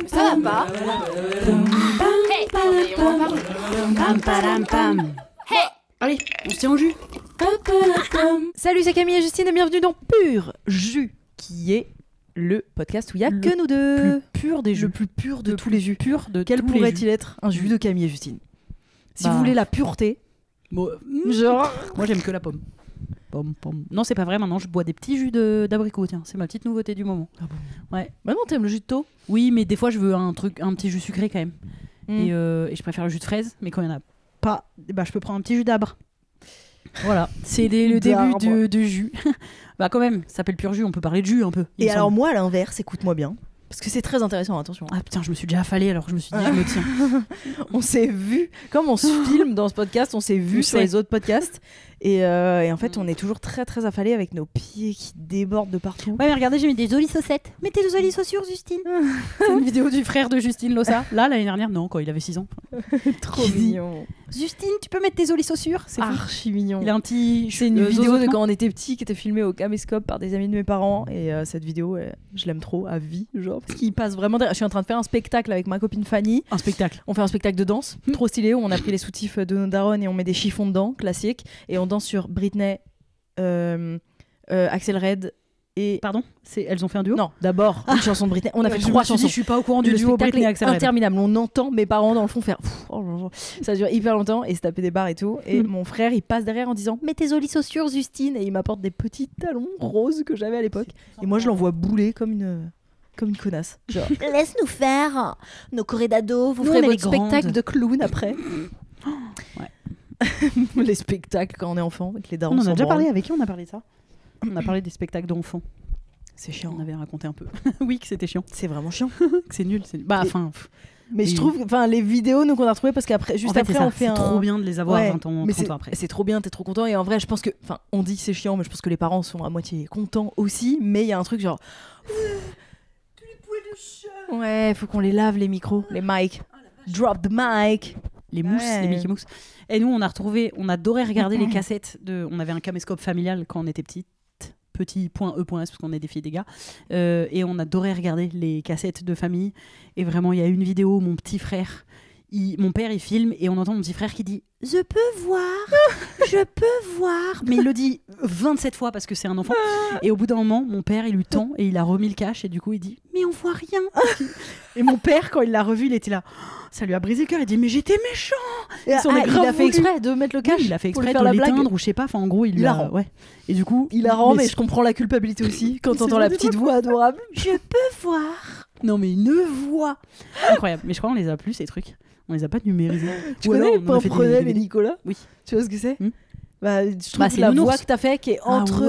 Ça va pas? Allez, on se tient au jus. Salut, c'est Camille et Justine et bienvenue dans Pur Jus, qui est le podcast où il n'y a que nous deux. Le plus pur des jus. Le plus pur de tous les jus. Quel pourrait-il être un jus de Camille et Justine? Si Bah. vous voulez la pureté, genre... Moi j'aime que la pomme. Pomme. Non, c'est pas vrai, maintenant je bois des petits jus d'abricot, tiens, c'est ma petite nouveauté du moment. Ah bon? Ouais. Bah non, t'aimes le jus de taux? Oui, mais des fois je veux un petit jus sucré quand même. Et je préfère le jus de fraise, mais quand il y en a pas, bah je peux prendre un petit jus d'arbre. Voilà, c'est le début de jus. Bah quand même, ça s'appelle Pur Jus, on peut parler de jus un peu. Et alors moi, à l'inverse, écoute-moi bien, parce que c'est très intéressant, attention. Ah putain, je me suis déjà affalée alors que je me suis dit je me tiens. On s'est vu, comme on se filme dans ce podcast, on s'est vu sur les autres podcasts. Et en fait, on est toujours très très affalés avec nos pieds qui débordent de partout. Ouais, mais regardez, j'ai mis des jolies chaussettes. Mettez des jolies chaussures, Justine. C'est une vidéo du frère de Justine Lossa. Là, l'année dernière, non, quand il avait 6 ans. Trop mignon. Justine, tu peux mettre tes jolies chaussures? C'est archi mignon. Il a un petit. C'est une vidéo de quand on était petit qui était filmée au caméscope par des amis de mes parents. Et cette vidéo, je l'aime trop à vie, genre. Parce qu'il passe vraiment. Je suis en train de faire un spectacle avec ma copine Fanny. Un spectacle. On fait un spectacle de danse, trop stylé, où on a pris les soutifs de nos darons et on met des chiffons dedans, classique. Et on danse sur Britney, Axel Red et... Pardon, elles ont fait un duo? Non, d'abord une chanson de Britney. On a fait 3 chansons. Je suis pas au courant du duo Britney Axel Red. Interminable. On entend mes parents dans le fond faire... Ça dure hyper longtemps et se taper des barres et tout. Et mon frère, il passe derrière en disant « Mets tes jolies chaussures, Justine !» Et il m'apporte des petits talons roses que j'avais à l'époque. Et moi, je l'envoie bouler comme une connasse. Genre, laisse-nous faire nos corridados, vous ferez votre spectacle de clown après. Les spectacles quand on est enfant, avec les darons. On en a déjà parlé, avec qui on a parlé de ça? On a parlé des spectacles d'enfants. C'est chiant. On avait raconté un peu. Oui, que c'était chiant. C'est vraiment chiant. Que c'est nul. Bah, enfin... Mais je trouve, les vidéos nous qu'on a retrouvées, parce qu'après, juste après, on fait c'est trop bien de les avoir 20 ans, 30 ans après. C'est trop bien, t'es trop content. Et en vrai, je pense que, on dit c'est chiant, mais je pense que les parents sont à moitié contents aussi. Mais il y a un truc genre, tous les poils de chat. Ouais, faut qu'on les lave les micros, les mics. Drop the mic. Les mousses, les Mickey Mouse. Et nous, on adorait regarder les cassettes on avait un caméscope familial quand on était petit .e.s parce qu'on est des filles et des gars, et on adorait regarder les cassettes de famille. Et vraiment, il y a une vidéo où mon petit frère, mon père il filme et on entend mon petit frère qui dit « Je peux voir !» Mais il le dit 27 fois parce que c'est un enfant. Et au bout d'un moment, mon père il lui tend et il a remis le cache et du coup il dit « Mais on voit rien !» Et mon père, quand il l'a revu, il était là, ça lui a brisé le cœur. Il dit « Mais j'étais méchant !» Il a fait exprès de mettre le cache. Il a fait exprès de l'éteindre ou je sais pas. Enfin, en gros, il a... Ouais. Et du coup, mais je comprends la culpabilité aussi quand t'entends la petite voix adorable. Je peux voir. Non mais une voix incroyable. Mais je crois qu'on les a plus ces trucs. On les a pas numérisés. Tu connais Pimprenel et Nicolas? Oui. Tu vois ce que c'est? Je trouve c'est la voix que t'as fait qui est entre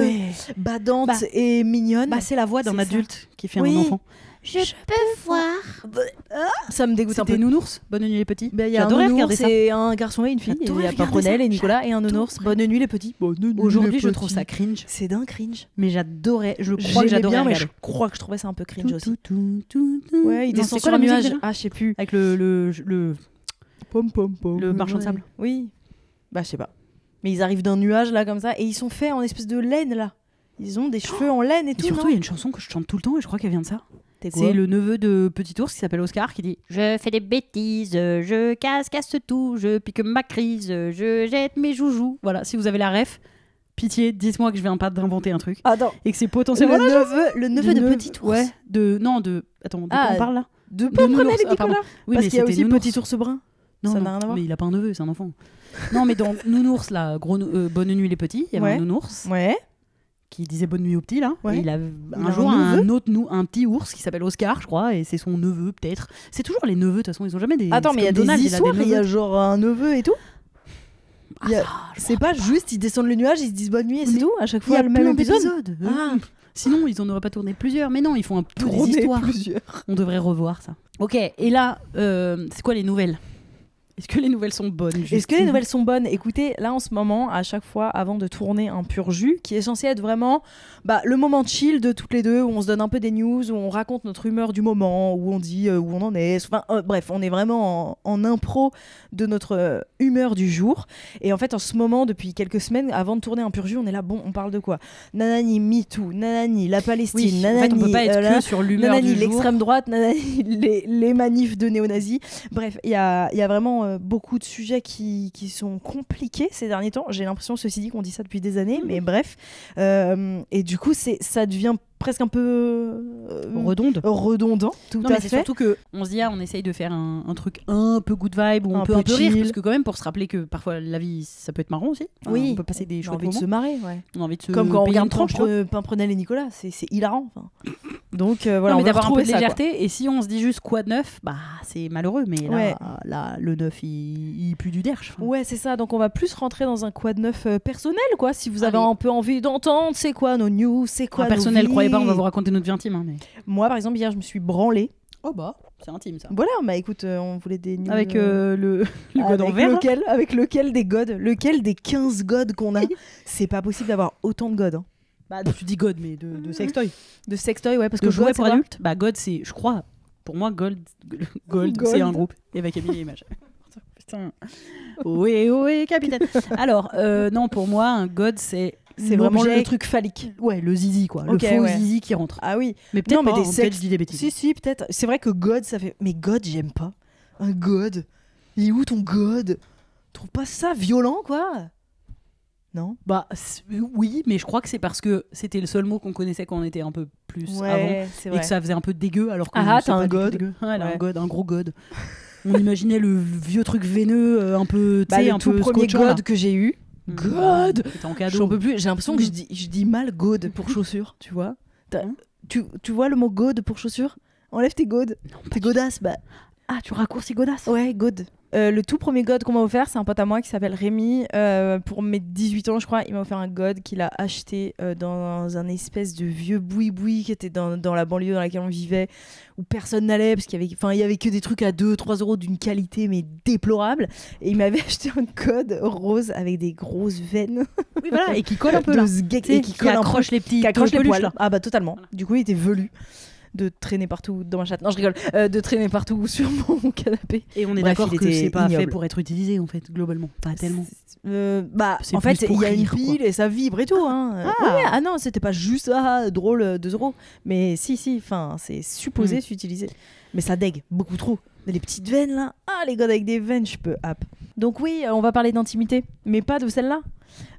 badante et mignonne. C'est la voix d'un adulte qui fait un enfant. Je peux voir. Ça me dégoûte un peu. C'était Nounours, Bonne nuit les petits. Il y a un nounours et un garçon et une fille. Il y a Pimprenel et Nicolas et un nounours. Bonne nuit les petits. Aujourd'hui, je trouve ça cringe. C'est d'un cringe. Mais j'adorais. Je crois que j'adorais bien, mais regarder. je crois que je trouvais ça un peu cringe aussi. Ouais, il descend sur un nuage. Ah, je sais plus. Avec le marchand de sable. Oui. Bah, je sais pas. Mais ils arrivent d'un nuage là comme ça et ils sont faits en espèce de laine là. Ils ont des cheveux en laine et tout. Et surtout, il y a une chanson que je chante tout le temps et je crois qu'elle vient de ça. C'est quoi? Le neveu de Petit Ours qui s'appelle Oscar qui dit « Je fais des bêtises, je casse tout, je pique ma crise, je jette mes joujoux. » Voilà, si vous avez la ref, pitié, dites-moi que je viens pas d'inventer un truc. Attends. Et que c'est potentiellement le neveu de Petit Ours. Ouais, Attends, de quoi on parle là? De Pimprenel et Nicolas. Oui, parce mais qu'il y a aussi Nounours. Petit Ours brun. Non, ça n'a rien à voir. Mais il a pas un neveu, c'est un enfant. Non, mais dans Nounours, là, Bonne nuit les petits, il y avait un nounours. Ouais. Qui disait bonne nuit au petit là. Ouais. Et il a un jour un petit ours qui s'appelle Oscar, je crois, et c'est son neveu peut-être. C'est toujours les neveux de toute façon, ils ont jamais des. Attends, mais il y a des histoires, il y a genre un neveu et tout. C'est pas juste ils descendent le nuage, ils se disent bonne nuit et c'est tout à chaque fois il y a le même plein épisode. d'épisodes. Sinon ils en auraient pas tourné plusieurs, mais non, ils font un peu des histoires. On devrait revoir ça. Ok, et là c'est quoi les nouvelles? Est-ce que les nouvelles sont bonnes Est-ce que Justine les nouvelles sont bonnes? Écoutez, là en ce moment, à chaque fois, avant de tourner un pur jus, qui est censé être vraiment le moment chill de toutes les deux, où on se donne un peu des news, où on raconte notre humeur du moment, où on dit où on en est. Enfin, bref, on est vraiment en impro de notre humeur du jour. Et en fait, en ce moment, depuis quelques semaines, avant de tourner un pur jus, on est là, bon, on parle de quoi? Nanani, MeToo, nanani, la Palestine, Oui, nanani, en fait, on peut pas être que sur l'humeur nanani, du jour. l'extrême droite, nanani, les manifs de néo-nazis. Bref, il y a vraiment beaucoup de sujets qui sont compliqués ces derniers temps. J'ai l'impression, ceci dit, qu'on dit ça depuis des années, mais bref. Et du coup, ça devient presque un peu redondant. Tout Non, à mais c'est fait. surtout que on se dit, on essaye de faire un truc un peu good vibe, où on Un peut peu un peu rire, chill. parce que quand même, pour se rappeler que parfois la vie, ça peut être marrant aussi. Oui, On peut passer des on a chouettes envie de moments. se marrer, ouais. On a envie de se Comme quand on payer regarde une tranche, quoi. Pimprenel et Nicolas, c'est hilarant. Enfin. Donc voilà, Non, on mais va d'avoir un peu retrouver de ça, quoi. légèreté, et si on se dit juste quoi de neuf, c'est malheureux, mais là, Ouais. là le neuf, il pue du derche. Enfin. Ouais, c'est ça. Donc on va plus rentrer dans un quad neuf personnel, quoi. Si vous avez Allez. un peu envie d'entendre, c'est quoi nos news, c'est quoi Un nos personnel, vies. croyez pas, on va vous raconter notre vie intime. Mais... Moi, par exemple, hier, je me suis branlée. Oh c'est intime ça. Voilà, écoute, on voulait des news. Avec le god en avec verre. lequel des gods, lequel des 15 gods qu'on a. C'est pas possible d'avoir autant de gods. Hein. Tu dis god, mais de sextoy. De sextoy, ouais, parce De que jouets God, pour c'est quoi adultes. God, c'est, je crois, pour moi, Gold. Gold. C'est un groupe. Et avec Camille et Image. Putain. Oui, capitaine. Alors, non, pour moi, un God, c'est vraiment l'objet- le truc phallique. Ouais, le zizi, quoi. Ok, le faux ouais. zizi qui rentre. Ah oui. Mais peut-être Non, mais pas, des peut-être sexes- je dis des bêtises. Si, peut-être. C'est vrai que God, ça fait. Mais God, j'aime pas. Un God. Il est où ton God? Trouve pas ça violent, quoi? Non? Oui, mais je crois que c'est parce que c'était le seul mot qu'on connaissait quand on était un peu plus avant. Ouais, c'est Et vrai. que ça faisait un peu dégueu, alors que Ah, c'est t'as pas un du tout God. dégueu. Ouais, elle a Ouais. un God, un gros God. On imaginait le vieux truc veineux, un peu, tu sais, Le un tout peu premier scotchant, là. God que j'ai eu. God. C'était en J'en cadeau. peux plus. J'ai l'impression que je dis mal God pour chaussures, tu vois. Hein Tu vois le mot God pour chaussures? Enlève tes God. Tes godasses, Ah, tu raccourcis godasse. Ouais, God. Le tout premier God qu'on m'a offert, c'est un pote à moi qui s'appelle Rémi. Pour mes 18 ans, je crois, il m'a offert un God qu'il a acheté dans un espèce de vieux boui-boui qui était dans la banlieue dans laquelle on vivait, où personne n'allait, parce qu'il y avait que des trucs à 2-3 euros d'une qualité, mais déplorable. Et il m'avait acheté un God rose avec des grosses veines. Oui, voilà, et qui colle un peu là. de sgeg- Tu sais, et qui colle un peu, accroche les petits qui accroche les peluches, poils. là. Ah bah totalement. Voilà. Du coup, il était velu de traîner partout dans ma chatte. Non, je rigole. De traîner partout sur mon canapé. Et on est Bref, d'accord il que était c'est pas fait ignoble. pour être utilisé en fait, globalement. Pas tellement. C'est En plus fait, pour il y a une rire, quoi. pile et ça vibre et tout. Hein. Ah. Ouais, ah non, c'était pas juste drôle 2 euros. Mais si, enfin, c'est supposé s'utiliser. Mais ça dégue beaucoup trop. Les petites veines là. Ah, les gars avec des veines, je peux. Hop. Donc oui, on va parler d'intimité, mais pas de celle-là.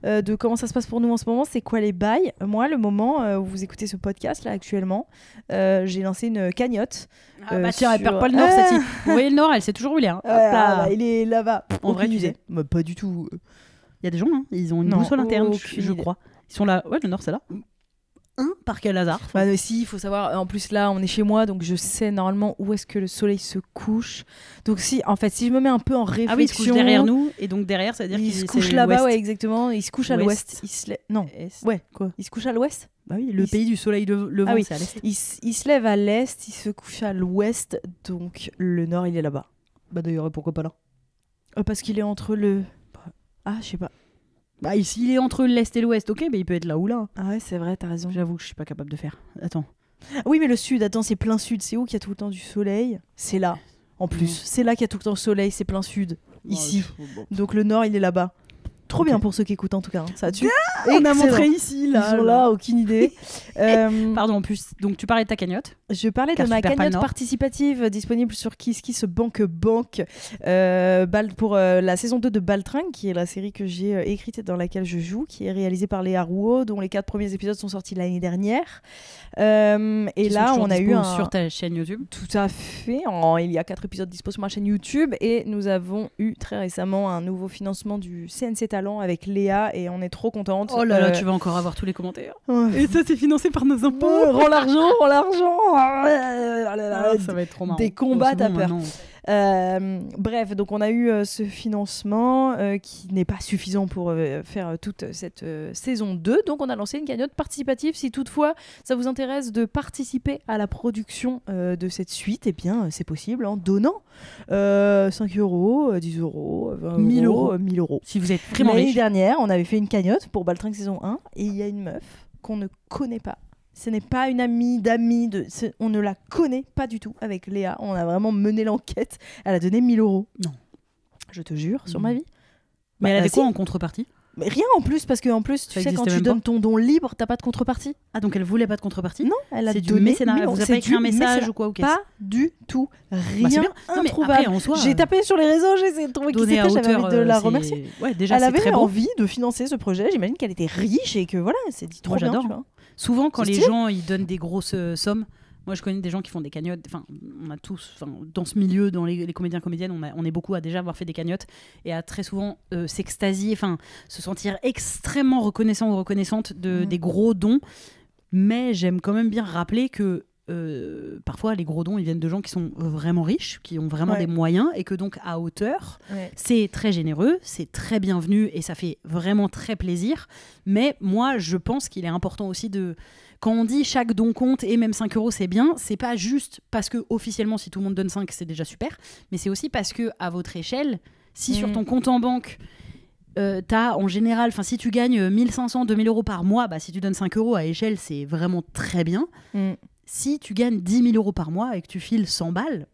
De comment ça se passe pour nous en ce moment, c'est quoi les bails. Moi, le moment où vous écoutez ce podcast là actuellement, j'ai lancé une cagnotte. Ah bah tiens, elle sur- perd pas le nord cette-ci. Vous voyez le nord, elle sait toujours où il est. Hein. Hop là. il est là-bas. En vrai, Aucune tu idée. sais. Mais pas du tout. Il y a des gens, hein, ils ont une Non, boussole interne, aucune je idée. crois. Ils sont là. Ouais, le nord, c'est là. Par quel hasard? Bah si, il faut savoir. En plus là, on est chez moi, donc je sais normalement où est-ce que le soleil se couche. Donc si, en fait, si je me mets un peu en réflexion, Ah oui, il se couche derrière nous, et donc derrière, ça veut dire il qu'il se couche c'est là-bas, l'ouest. ouais, exactement. Il se couche à Ouest. l'ouest. Non, Est. ouais. Quoi? Il se couche à l'ouest. Bah oui, le Il pays du soleil levant, Ah oui. c'est à l'est. Il se lève à l'est, il se couche à l'ouest, donc le nord, il est là-bas. Bah d'ailleurs, pourquoi pas là? Parce qu'il est entre le. Ah, je sais pas. Bah ici, il est entre l'est et l'ouest, ok, mais il peut être là ou là. Ah ouais, c'est vrai, t'as raison. J'avoue que je suis pas capable de faire. Attends. Oui, mais le sud, attends, c'est plein sud. C'est où qu'il y a tout le temps du soleil? C'est là. En plus, c'est là qu'il y a tout le temps le soleil, c'est plein sud. Ici. Donc le nord, il est là-bas. Trop Ok. bien pour ceux qui écoutent en tout cas. Hein. Ça a-tu On a Excellent. montré ici, Ils là. sont là, aucune idée. Pardon, en plus, donc tu parlais de ta cagnotte. Je parlais Car de ma tu perds pas le cagnotte nord. participative disponible sur KissKissBank pour la saison 2 de Baltringue, qui est la série que j'ai écrite et dans laquelle je joue, qui est réalisée par Léa Rouault, dont les 4 premiers épisodes sont sortis l'année dernière. Et Qui sont là, toujours on a eu dispo un... sur ta chaîne YouTube. Tout à fait. Il y a 4 épisodes dispo sur ma chaîne YouTube et nous avons eu très récemment un nouveau financement du CNC Talent avec Léa et on est trop contente. Oh là là, tu vas encore avoir tous les commentaires. Ouais. Et ça, c'est financé par nos impôts. Rends l'argent, rends l'argent. Ah, ça va être trop marrant. Des combats, Oh, c'est t'as bon, peur. maintenant. Bref, donc on a eu ce financement qui n'est pas suffisant pour faire toute cette saison 2. Donc on a lancé une cagnotte participative. Si toutefois ça vous intéresse de participer à la production de cette suite, eh bien c'est possible en donnant 5 €, 10 €, 20 1000 €, 1000 €. Si vous êtes vraiment L'année riche. dernière, on avait fait une cagnotte pour Baltringue saison 1 et il y a une meuf qu'on ne connaît pas. Ce n'est pas une amie d'amis, on ne la connaît pas du tout avec Léa. On a vraiment mené l'enquête. Elle a donné 1000 €. Non. Je te jure, sur ma vie. Mais elle avait si. quoi en contrepartie? Mais rien en plus, parce que en plus, tu Ça sais, quand existait tu même donnes pas. ton don libre, t'as pas de contrepartie. Ah, donc elle voulait pas de contrepartie? Non, elle a C'est du donné mécénat. 1000 Elle €. vous a C'est pas écrit un du message mécénat. ou quoi? Pas du tout. Bah, Rien c'est bien. Non, mais introuvable. après, en soi, J'ai tapé sur les réseaux, j'ai essayé de trouver qui donner à c'était, j'avais hauteur, envie de la c'est- remercier. Ouais, déjà, Elle c'est avait très beau. envie de financer ce projet. J'imagine qu'elle était riche et que voilà, elle s'est dit trop Moi, bien. j'adore. Tu vois. Souvent, quand C'est les stylé. gens ils donnent des grosses sommes, moi je connais des gens qui font des cagnottes. Enfin, on a tous, dans ce milieu, dans les comédiens comédiennes, on est beaucoup à déjà avoir fait des cagnottes et à très souvent s'extasier, se sentir extrêmement reconnaissant ou reconnaissante des gros dons. Mais j'aime quand même bien rappeler que parfois les gros dons ils viennent de gens qui sont vraiment riches, qui ont vraiment des moyens et que donc à hauteur c'est très généreux, c'est très bienvenu et ça fait vraiment très plaisir. Mais moi je pense qu'il est important aussi quand on dit chaque don compte et même 5 € c'est bien, c'est pas juste parce que officiellement si tout le monde donne 5 c'est déjà super, mais c'est aussi parce que à votre échelle, si sur ton compte en banque t'as en général, si tu gagnes 1500, 2000 € par mois, bah, si tu donnes 5 € à échelle, c'est vraiment très bien. Si tu gagnes 10 000 € par mois et que tu files 100 balles,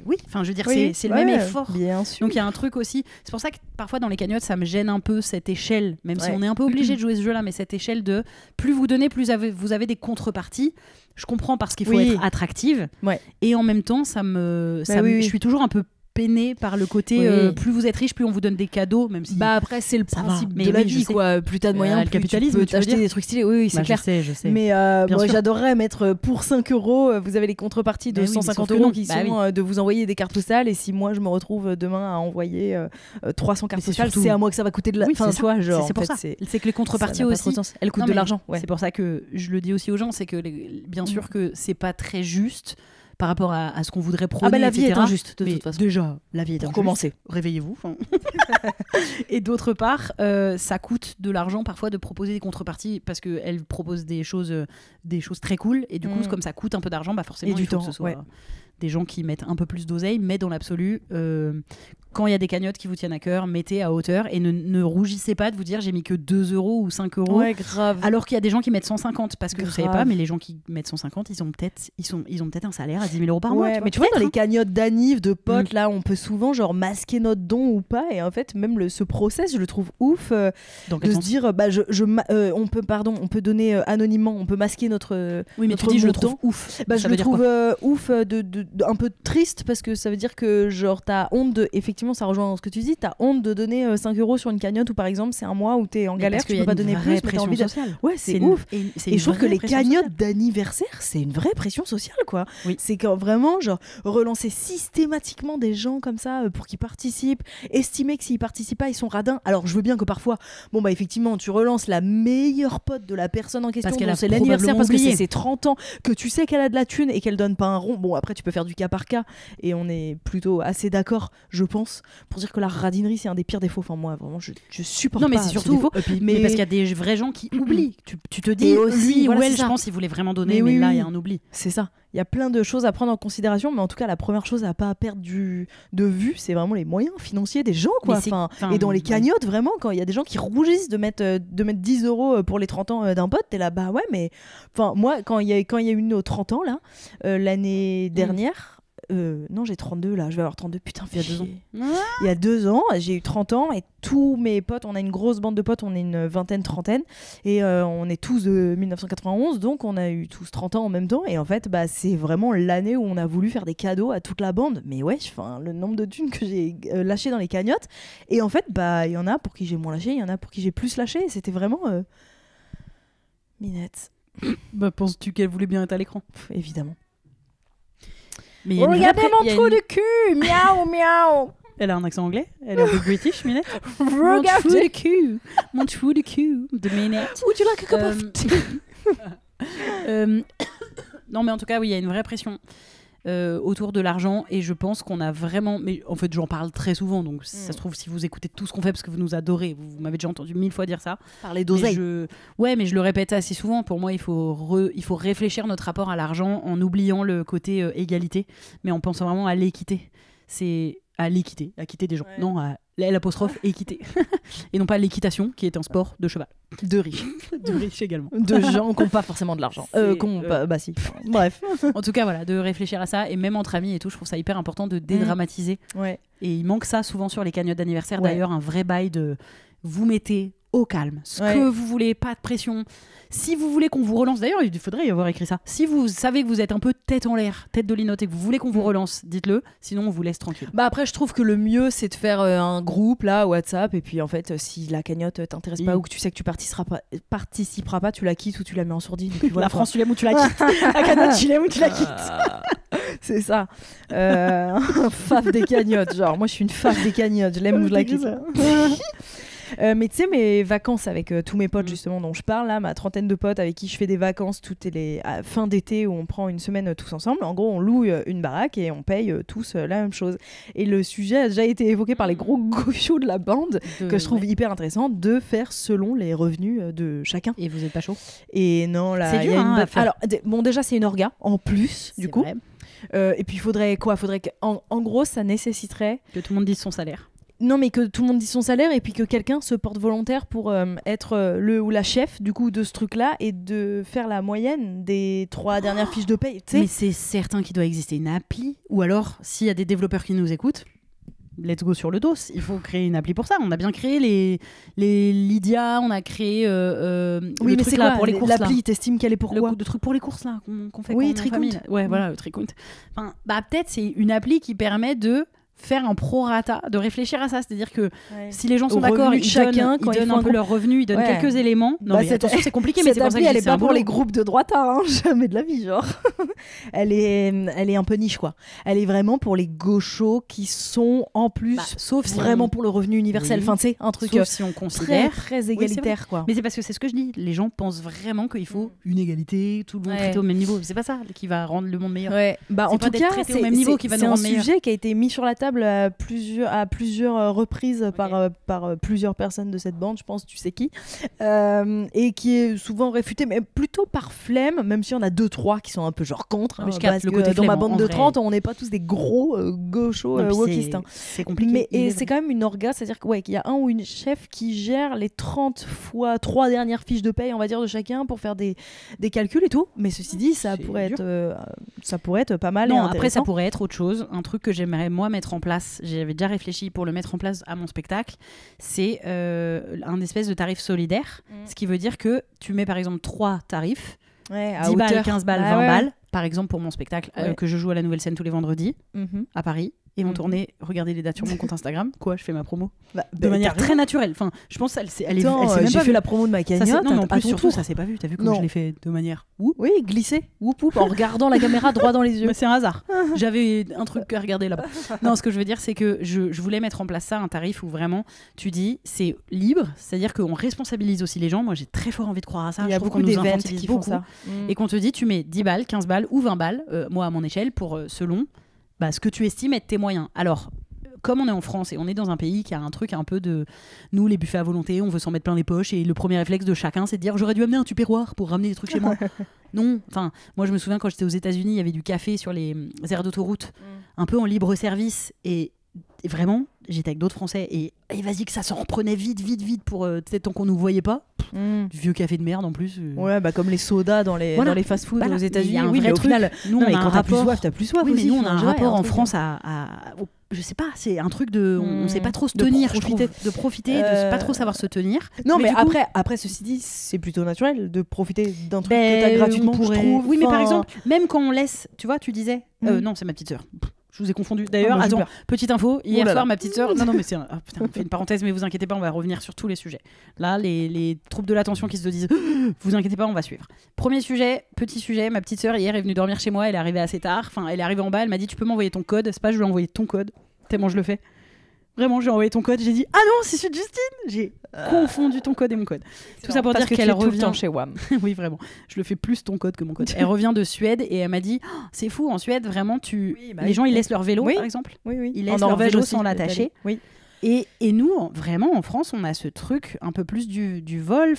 oui, je veux dire, c'est le même effort. Bien sûr. Donc il y a un truc aussi, c'est pour ça que parfois dans les cagnottes, ça me gêne un peu cette échelle, même si on est un peu obligé de jouer ce jeu-là, mais cette échelle de plus vous donnez, plus vous avez des contreparties. Je comprends parce qu'il faut être attractive. Et en même temps, je suis toujours un peu peiné par le côté plus vous êtes riche, plus on vous donne des cadeaux, même si après c'est le principe mais de la oui, vie, quoi. Plus t'as de moyens, le plus capitalisme, tu peux tu veux t'acheter dire. des trucs stylés. Oui, c'est clair. Je sais. Mais Bien sûr. j'adorerais mettre pour 5 €, vous avez les contreparties de Mais oui, mais 150 sauf que € non. qui Bah sont de vous envoyer des cartes postales, et si moi je me retrouve demain à envoyer 300 cartes c'est postales, surtout- c'est à moi que ça va coûter de Oui, enfin, c'est tu vois, genre, c'est pour en ça. fait, C'est que les contreparties ça n'a pas aussi, trop de sens. Elles coûtent Non, de mais l'argent. C'est pour ça que je le dis aussi aux gens, c'est que bien sûr que c'est pas très juste par rapport à ce qu'on voudrait prôner. la vie est etc. injuste de Mais toute façon. déjà, la vie est Pour injuste. commencer. Réveillez-vous. Et d'autre part, ça coûte de l'argent parfois de proposer des contreparties parce qu'elles proposent des choses très cool. Et du coup, comme ça coûte un peu d'argent, bah forcément, Et du il faut temps, que ce soit des gens qui mettent un peu plus d'oseille. Mais dans l'absolu, quand il y a des cagnottes qui vous tiennent à cœur, mettez à hauteur et ne rougissez pas de vous dire j'ai mis que 2 € ou 5 €. Ouais, grave. Alors qu'il y a des gens qui mettent 150 parce que vous savez Grave. pas, mais les gens qui mettent 150, ils ont peut-être un salaire à 10 000 € par mois. Ouais, mais tu vois, dans les peut-être, cagnottes d'anniv, de potes, là, on peut souvent genre masquer notre don ou pas. Et en fait, même ce process, je le trouve ouf Dans quel de se sens dire, on peut donner anonymement, on peut masquer notre. Oui, mais notre tu dis je le montant. trouve ouf. Bah, Ça je veut le dire trouve quoi ouf, un peu triste parce que ça veut dire que genre t'as honte de. Effectivement, ça rejoint ce que tu dis, t'as honte de donner 5 € sur une cagnotte ou par exemple, c'est un mois où t'es en Mais galère, parce tu qu'il y peux a pas une donner vraie plus, mais t'as pression envie de. sociale. Ouais, c'est ouf. C'est Et je trouve que vraie les pression cagnottes sociale. d'anniversaire, c'est une vraie pression sociale, quoi. Oui. C'est quand vraiment, genre, relancer systématiquement des gens comme ça pour qu'ils participent, estimer que s'ils participent pas, ils sont radins. Alors, je veux bien que parfois, bon, bah, effectivement, tu relances la meilleure pote de la personne en question, Parce qu'elle dont a c'est l'anniversaire, parce que probablement c'est oublié. ses 30 ans, que tu sais qu'elle a de la thune et qu'elle donne pas un rond. Bon, après, tu peux faire du cas par cas, et on est plutôt assez d'accord, je pense, pour dire que la radinerie, c'est un des pires défauts. Enfin, moi, vraiment, je supporte Non, mais pas c'est ce surtout. défaut. Mais Mais- parce qu'il y a des vrais gens qui oublient. Tu te dis, Et aussi, lui voilà, ou elle, c'est je ça. pense, il voulait vraiment donner, Mais mais oui, là, oui. il y a un oubli. C'est ça. Il y a plein de choses à prendre en considération, mais en tout cas, la première chose à pas perdre de vue, c'est vraiment les moyens financiers des gens, quoi. Mais c'est- enfin, et dans les ouais. cagnottes, vraiment, quand il y a des gens qui rougissent de mettre 10 € pour les 30 ans d'un pote, t'es là, bah ouais, mais enfin, moi, quand il y a eu nos 30 ans, là, l'année dernière. Non, j'ai 32 là, je vais avoir 32, putain, Il y a 2 ans. il y a 2 ans, j'ai eu 30 ans et tous mes potes, on a une grosse bande de potes, on est une vingtaine, trentaine, et on est tous de 1991, donc on a eu tous 30 ans en même temps, et en fait, bah, c'est vraiment l'année où on a voulu faire des cadeaux à toute la bande, mais ouais, le nombre de thunes que j'ai lâché dans les cagnottes, et en fait, bah, il y en a pour qui j'ai moins lâché, il y en a pour qui j'ai plus lâché, c'était vraiment minette, Bah, penses-tu qu'elle voulait bien être à l'écran? évidemment. Mais il y a une Regardez vraie- mon il y a trou une- de cul, miaou miaou. Elle a un accent anglais? Elle est un peu british, Minette? Mon trou Regardez. de cul! Mon trou de cul de Minette. Would you like a cup of tea? Non, mais en tout cas, oui, il y a une vraie pression. autour de l'argent, et je pense qu'on a vraiment, mais en fait j'en parle très souvent, donc ça se trouve si vous écoutez tout ce qu'on fait parce que vous nous adorez, vous m'avez déjà entendu 1000 fois dire ça, Parler d'oseille. mais je le répète assez souvent, pour moi il faut réfléchir notre rapport à l'argent en oubliant le côté égalité, mais en pensant vraiment à l'équité. C'est à l'équité, à quitter des gens, non, à l'apostrophe équité, et non pas l'équitation qui est un sport de cheval, de riches également, De gens qui n'ont pas forcément de l'argent. Bah si. Bref. En tout cas, voilà, de réfléchir à ça, et même entre amis et tout, je trouve ça hyper important de dédramatiser. Ouais. Et il manque ça souvent sur les cagnottes d'anniversaire, Ouais. d'ailleurs, un vrai bail de vous mettez au calme ce que vous voulez, pas de pression. Si vous voulez qu'on vous relance, d'ailleurs, il faudrait y avoir écrit ça. Si vous savez que vous êtes un peu tête en l'air, tête de linotte, et que vous voulez qu'on vous relance, dites-le, sinon on vous laisse tranquille. Bah après, je trouve que le mieux, c'est de faire un groupe là, WhatsApp, et puis en fait, si la cagnotte t'intéresse pas ou que tu sais que tu participeras pas, tu la quittes ou tu la mets en sourdine. Et puis voilà, La France, tu l'aimes ou tu la quittes. La cagnotte, tu l'aimes ou tu la quittes. C'est ça. Un faf des cagnottes. Genre, moi, je suis une faf des cagnottes. Je l'aime ou je la quitte. Mais tu sais, mes vacances avec tous mes potes justement dont je parle là, ma trentaine de potes avec qui je fais des vacances toutes les fin d'été où on prend une semaine tous ensemble. En gros, on loue une baraque et on paye tous la même chose. Et le sujet a déjà été évoqué par les gros gauchos de la bande, que je trouve hyper intéressant, de faire selon les revenus de chacun. Et vous êtes pas chaud? Et non, là, c'est il y dur, a une à faire. Alors, bon, déjà, c'est une orga en plus, du coup. Vrai. Et puis, il faudrait quoi? Faudrait en gros, ça nécessiterait Que tout le monde dise son salaire. non, mais que tout le monde dise son salaire et puis que quelqu'un se porte volontaire pour être le ou la chef du coup de ce truc-là et de faire la moyenne des 3 dernières fiches de paye. Mais c'est certain qu'il doit exister une appli, ou alors s'il y a des développeurs qui nous écoutent, let's go sur le dos. Il faut créer une appli pour ça. On a bien créé les Lydia, on a créé oui, mais c'est là quoi pour les courses. L'appli, t'estimes qu'elle est pour quoi? Le truc pour les courses là qu'on fait. Oui, quand on est en famille, Tricount. là. Ouais, voilà, le Tricount. Enfin, bah peut-être c'est une appli qui permet de faire un prorata, de réfléchir à ça, c'est-à-dire que si les gens sont Au d'accord, revenu ils de chacun, donnent, quand ils ils donnent font un un peu leurs revenus, ils donnent Ouais. quelques éléments. Non, Bah, mais attention, c'est compliqué, mais c'est pour ça que elle je est dis, pas c'est un pour les boulot. groupes de droitards, hein, jamais de la vie, genre. elle est un peu niche, quoi. Elle est vraiment pour les gauchos qui sont en plus sauf si vraiment on- pour le revenu universel. Oui. Enfin, tu sais, un truc Sauf si on très, considère. très égalitaire, quoi. Mais c'est parce que c'est ce que je dis. Les gens pensent vraiment qu'il faut une égalité, tout le monde Ouais. traité au même niveau. C'est pas ça qui va rendre le monde meilleur. Ouais, bah C'est en pas tout d'être cas, traité au même niveau qui va nous rendre c'est un meilleurs. sujet qui a été mis sur la table à plusieurs reprises par plusieurs personnes de cette bande, je pense, tu sais qui, et qui est souvent réfuté, mais plutôt par flemme, même s'il y en a 2-3 qui sont un peu genre contre. Mais je capte parce le que côté dans ma flemme, bande en de vrai. 30, on n'est pas tous des gros gauchos Non, puis wokistes. Hein. c'est compliqué. Mais Il est c'est quand même une orga, c'est-à-dire qu'il y a un ou une chef qui gère les 30 fois 3 dernières fiches de paye, on va dire, de chacun pour faire des calculs et tout. Mais ceci dit, ça C'est pourrait dur. être pas mal. et Non, après ça intéressant. pourrait être autre chose. Un truc que j'aimerais moi mettre en place, j'avais déjà réfléchi pour le mettre en place à mon spectacle, c'est un espèce de tarif solidaire. Ce qui veut dire que tu mets par exemple 3 tarifs, Ouais, à 10 balles, hauteur. 15 balles, Ah 20 ouais. balles, par exemple pour mon spectacle Ouais. que je joue à la Nouvelle Scène tous les vendredis Mhm. à Paris. Et en Mhm. tournée, regardez les dates sur mon compte Instagram. Quoi, je fais ma promo Bah, de manière très naturelle. Enfin, je pense qu'elle elle est, Attends, elle s'est même j'ai pas fait vue. la promo de ma Ça, cagnotte. non, mais en à plus ton surtout tour. ça s'est pas vu. T'as vu comme Non. je l'ai fait de manière oup. Oui, glisser, whoop whoop, en regardant la caméra droit dans les yeux. Mais c'est un hasard. J'avais un truc à regarder là-bas. Non, ce que je veux dire, c'est que je voulais mettre en place ça, un tarif où vraiment tu dis c'est libre, c'est-à-dire qu'on responsabilise aussi les gens. Moi, j'ai très fort envie de croire à ça. Il y Je a trouve beaucoup qu'on nous d'événements infantilise qui font beaucoup. ça. Et qu'on te dit tu mets 10 balles, 15 balles ou 20 balles, moi à mon échelle, pour selon ce que tu estimes être tes moyens. Alors, comme on est en France et on est dans un pays qui a un truc un peu de nous, les buffets à volonté, on veut s'en mettre plein les poches, et le premier réflexe de chacun c'est de dire j'aurais dû amener un tupperware pour ramener des trucs chez moi. Non, enfin moi je me souviens quand j'étais aux États-Unis, il y avait du café sur les aires d'autoroute, un peu en libre service, et vraiment j'étais avec d'autres Français et vas-y que ça s'en reprenait vite pour peut-être tant qu'on nous voyait pas. Du vieux café de merde en plus. Ouais, bah comme les sodas dans les fast-foods Voilà. aux Mais il États-Unis. y a un Oui, vrai mais au truc. final, Nous, non, on mais a un quand t'as plus rapport. soif, t'as plus soif Oui, mais aussi. nous, on a Enfin, un je dirais, rapport en truc, France je sais pas, c'est un truc de. On sait pas trop se De tenir, profiter. je trouve. De profiter, de pas trop savoir se tenir. Non, mais du coup, après, ceci dit, c'est plutôt naturel de profiter d'un truc ben, que t'as gratuitement, on pourrait- je trouve. Oui, mais par Enfin, exemple, même quand on laisse. Tu vois, tu disais. Non, c'est ma petite sœur. Je vous ai confondu. D'ailleurs, bah, attends, super. petite info. Hier Oh là soir, là. ma petite sœur. Non, mais c'est. Putain, on fait une parenthèse, mais vous inquiétez pas, on va revenir sur tous les sujets. Là, les troubles de l'attention qui se disent vous inquiétez pas, on va suivre. Premier sujet, petit sujet. Ma petite sœur, hier, est venue dormir chez moi. Elle est arrivée assez tard. Enfin, elle est arrivée en bas. Elle m'a dit tu peux m'envoyer ton code. C'est pas, je lui ai envoyé ton code. Tellement je le fais. Vraiment, j'ai envoyé ton code. J'ai dit ah non, c'est celui de Justine. J'ai confondu ton code et mon code. Tout ça pour dire qu'elle revient chez WAM. Oui, vraiment. Je le fais plus ton code que mon code. Elle revient de Suède et elle m'a dit oh, c'est fou, en Suède, vraiment, les gens ils laissent leur vélo, par exemple. Oui. Ils laissent leur vélo sans l'attacher. Oui. Et nous, vraiment, en France, on a ce truc un peu plus du vol.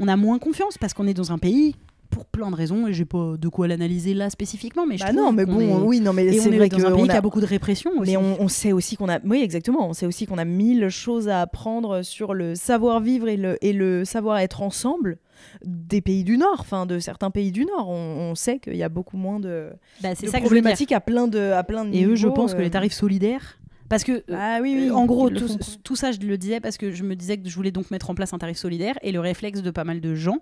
On a moins confiance parce qu'on est dans un pays pour plein de raisons et j'ai pas de quoi l'analyser là spécifiquement. Mais je trouve non, mais bon, oui, non, mais et c'est on est vrai dans un pays qui a beaucoup de répression aussi. Mais on sait aussi qu'on a, oui, exactement. On sait aussi qu'on a 1000 choses à apprendre sur le savoir-vivre et le savoir-être ensemble des pays du Nord, enfin de certains pays du Nord. On sait qu'il y a beaucoup moins de problématiques à plein de niveaux. Et eux, je pense que les tarifs solidaires. Parce que, en gros, tout ça, je le disais parce que je me disais que je voulais donc mettre en place un tarif solidaire. Et le réflexe de pas mal de gens,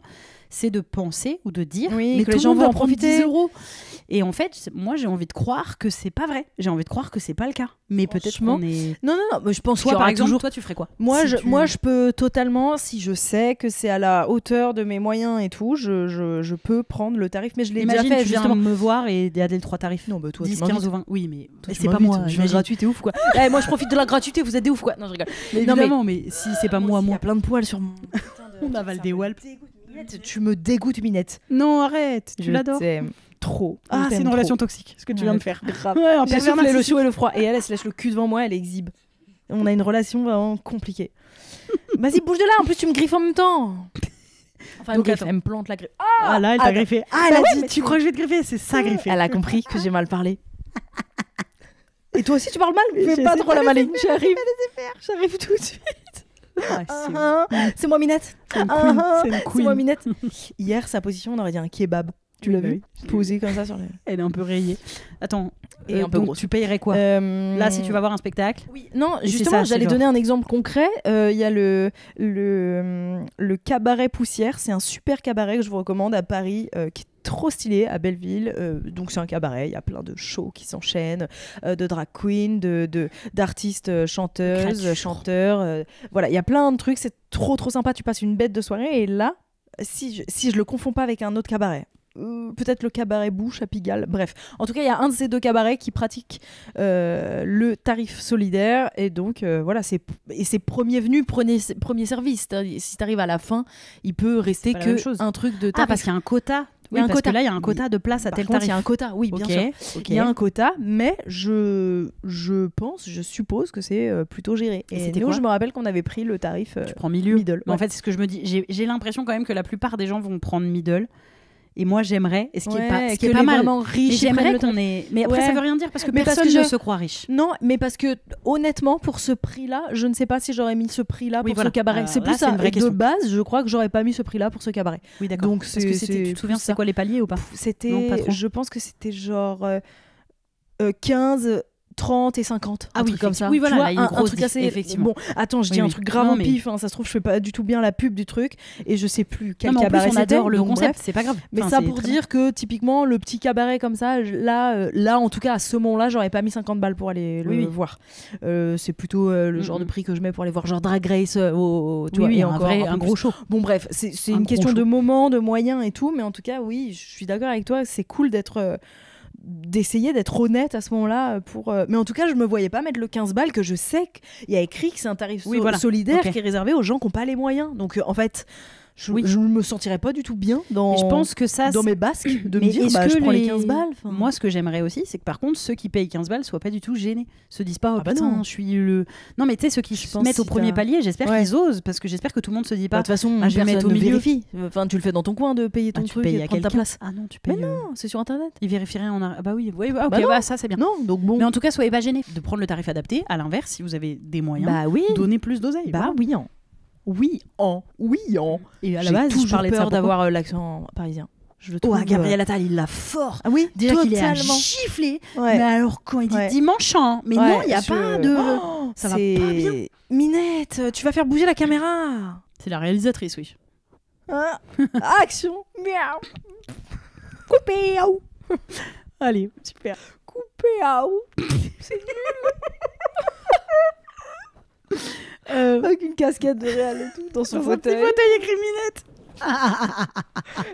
c'est de penser ou de dire mais que les gens vont en profiter. 10 €. Et en fait, moi, j'ai envie de croire que c'est pas vrai. J'ai envie de croire que c'est pas le cas. Mais peut-être qu'on est... Non, mais je pense toi, par exemple, toi, tu ferais quoi? Moi, je peux totalement, si je sais que c'est à la hauteur de mes moyens et tout, je peux prendre le tarif. Mais je l'ai déjà fait, tu justement. viens me voir et il y a les 3 tarifs. Non, bah toi, 10, 15 ou 20. Oui, mais c'est pas moi. Je fais gratuit, t'es ouf, quoi. Moi, je profite de la gratuité, vous êtes des ouf, quoi. Non, je rigole. Évidemment, mais si c'est pas moi. Il y a plein de poils sur mon... On avale des walps. Tu me dégoûtes, Minette. Non, arrête. Tu l'adores. Trop. Ah, c'est une relation toxique, ce que tu viens de faire. Grave. J'ai soufflé le chaud et le froid. Et elle se lèche le cul devant moi, elle exhibe. On a une relation vraiment compliquée. Vas-y, bouge de là. En plus, tu me griffes en même temps. Enfin, elle me plante la griffe. Ah, là, elle t'a griffé. Ah, elle a dit, tu crois que je vais te griffer? C'est ça, griffer. Elle a compris que j'ai mal parlé. Et toi aussi, tu parles mal? Fais pas trop la maligne. J'arrive tout de suite. C'est moi, Minette. C'est une queen. C'est moi, Minette. Hier, sa position, on aurait dit un kebab. Tu l'as vu? Posé comme ça sur les... Elle est un peu rayée. Attends, et un peu donc grosse. tu payerais quoi là si tu vas voir un spectacle? Oui, non, justement, j'allais donner un exemple concret. Il y a le cabaret Poussière. C'est un super cabaret que je vous recommande à Paris, qui est trop stylé, à Belleville. Donc c'est un cabaret, il y a plein de shows qui s'enchaînent, de drag queens, d'artistes chanteuses, chanteurs. Voilà, il y a plein de trucs, c'est trop sympa. Tu passes une bête de soirée. Et là, si je le confonds pas avec un autre cabaret, peut-être le cabaret Bouche à Pigalle, bref, en tout cas il y a un de ces deux cabarets qui pratique le tarif solidaire, et donc voilà, c'est premier venu premier service. Si t'arrives à la fin, il peut rester que un truc de tarif. Parce qu'il y a un quota. Oui, parce que là il y a un quota de place à tel tarif. Il y a un quota, oui, bien sûr. Il y a un quota, mais je suppose que c'est plutôt géré. Et nous, je me rappelle qu'on avait pris le tarif tu prends middle. Mais en fait, c'est ce que je me dis. J'ai l'impression quand même que la plupart des gens vont prendre middle. Et moi j'aimerais, et ce qui est pas mal, riche, mais j'aimerais qu'on ait... Mais après ça veut rien dire parce que personne ne se croit riche. Non, mais parce que honnêtement pour ce prix-là, je ne sais pas si j'aurais mis ce prix-là pour ce cabaret. Alors, c'est plus ça. De base, je crois que j'aurais pas mis ce prix-là pour ce cabaret. Oui, d'accord. Donc parce que tu te souviens c'est quoi les paliers ou pas? C'était, je pense que c'était genre 15... 30 et 50, un truc comme ça. Oui, voilà, tu vois, il y a une grosse truc assez... effectivement. Bon, attends, je dis un truc grave au pif, ça se trouve, je fais pas du tout bien la pub du truc, et je sais plus quel cabaret c'était. On adore le concept, c'est pas grave. Mais ça pour dire que, typiquement, le petit cabaret comme ça, là, en tout cas, à ce moment-là, j'aurais pas mis 50 balles pour aller le voir. C'est plutôt le genre de prix que je mets pour aller voir genre Drag Race, tu vois, et encore un gros show. Bon, bref, c'est une question de moment, de moyens et tout, mais en tout cas, oui, je suis d'accord avec toi, c'est cool d'essayer d'être honnête à ce moment-là mais en tout cas je me voyais pas mettre le 15 balles, que je sais qu'il y a écrit que c'est un tarif solidaire qui est réservé aux gens qui n'ont pas les moyens, donc en fait je ne me sentirais pas du tout bien dans mes basques de me dire je prends les 15 balles. Moi ce que j'aimerais aussi c'est que par contre ceux qui payent 15 balles soient pas du tout gênés, se disent pas putain je suis le... Non mais tu sais ceux qui se mettent au premier palier, j'espère qu'ils osent, parce que j'espère que tout le monde se dit pas de toute façon je vais mettre au milieu. Enfin tu le fais dans ton coin de payer ton truc et prendre ta place. Ah non tu payes. Mais non, c'est sur internet. Ils vérifieraient bah oui, ça c'est bien. Non, donc bon. Mais en tout cas soyez pas gênés de prendre le tarif adapté. À l'inverse, si vous avez des moyens, donnez plus d'oseille. Et à la base, je parlais peur d'avoir l'accent parisien. Gabriel Attal, il l'a fort. Ah oui, déjà qu'il est à gifler. Mais alors quand il dit dimanche, mais non, il y a pas de... ça va pas bien. Minette, tu vas faire bouger la caméra. C'est la réalisatrice, oui. Action. Miaou. Coupé. Allez, super. Coupé. C'est nul. Avec une casquette de réal et tout dans son fauteuil. Un petit fauteuil écrit Minette.